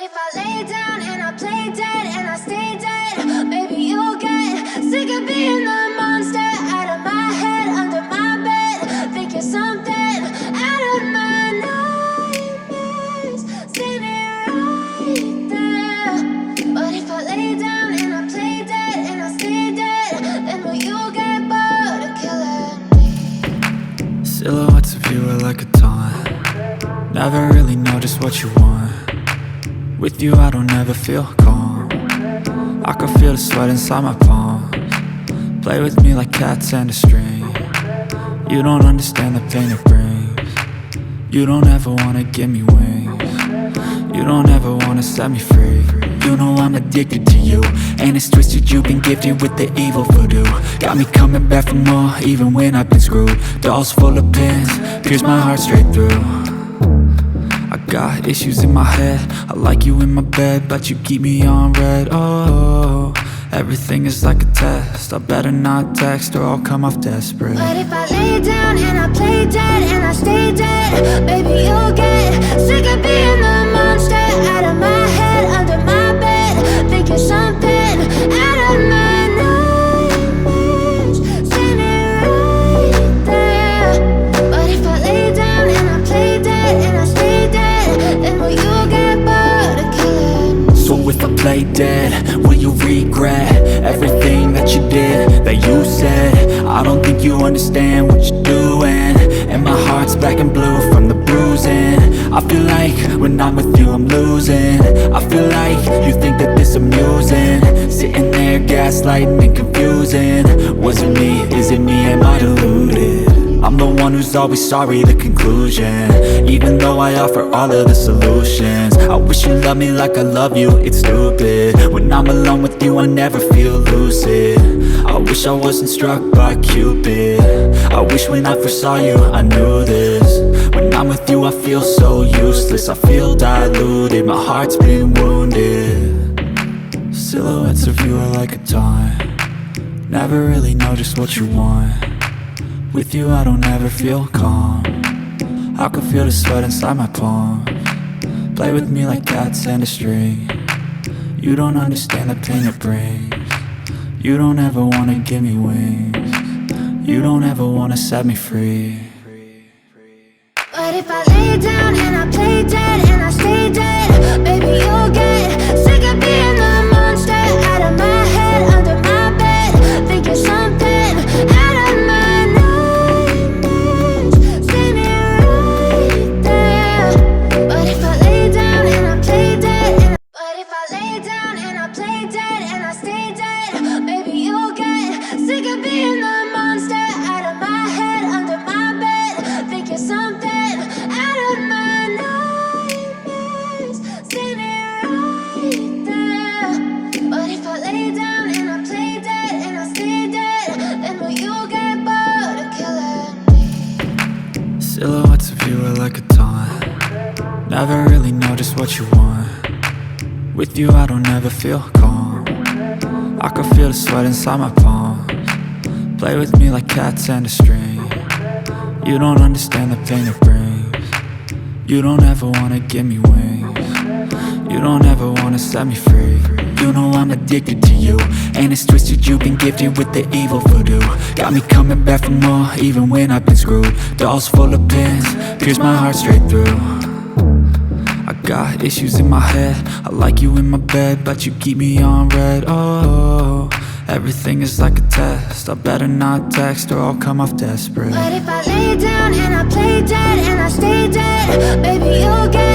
if I lay down and I play dead and I stay dead, maybe you'll get sick of being the monster out of my head, under my bed. Think you're something out of my nightmares, standing right there. But if I lay down and I play dead and I stay dead, then will you get bored of killing me? Silhouettes of you are like a taunt. Never really know just what you want. With you I don't ever feel calm. I can feel the sweat inside my palms. Play with me like cats and a string. You don't understand the pain it brings. You don't ever wanna give me wings. You don't ever wanna set me free. You know I'm addicted to you, and it's twisted, you've been gifted with the evil voodoo. Got me coming back for more, even when I've been screwed. Dolls full of pins, pierce my heart straight through. I got issues in my head, I like you in my bed, but you keep me on red. Oh, everything is like a test, I better not text or I'll come off desperate. But if I lay down and I play dead and I stay dead, baby you'll get sick of being the monster out of my head, under my bed. Think you're something out of my nightmares, standing right there. But if I lay down and I play dead and I stay dead, then will you get bored of killing me? So if I play dead, will you regret everything that you did, that you said? I don't think you understand what you're doing, and my heart's black and blue from the bruising. I feel like when I'm with you I'm losing. I feel like you think that this amusing, sitting there gaslighting and confusing. Was it me? Is it me? Am I deluded? I'm the one who's always sorry, the conclusion, even though I offer all of the solutions. I wish you loved me like I love you, it's stupid. When I'm alone with you I never feel lucid. I wish I wasn't struck by Cupid. I wish when I first saw you I knew this. When I'm with you I feel so useless, I feel diluted, my heart's been wounded. Silhouettes of you are like a taunt. Never really know just what you want. With you I don't ever feel calm. I can feel the sweat inside my palms. Play with me like cats and a string. You don't understand the pain it brings. You don't ever wanna give me wings. You don't ever wanna set me free. But if I lay down and I play dead and I stay dead, baby you'll get sick of being the monster out of my head, under my bed. Think you're something out of my nightmares, standing right there. But if I lay down and I play dead, but if I lay down and I play dead and I stay dead, baby you'll get sick of being the monster out of my head, under my bed. Think you're something out of my nightmares, standing right there. But if I lay down and I play dead and I stay dead, then will you get bored of killing me? Silhouettes of you are like a taunt. Never really know just what you want. With you I don't ever feel calm. I can feel the sweat inside my palms. Play with me like cats and a string. You don't understand the pain it brings. You don't ever wanna give me wings. You don't ever wanna set me free. You know I'm addicted to you, and it's twisted, you've been gifted with the evil voodoo. Got me coming back for more, even when I've been screwed. Dolls full of pins, pierce my heart straight through. I got issues in my head, I like you in my bed, but you keep me on red. Oh, everything is like a test, I better not text or I'll come off desperate. But if I lay down and I play dead and I stay dead, baby you'll get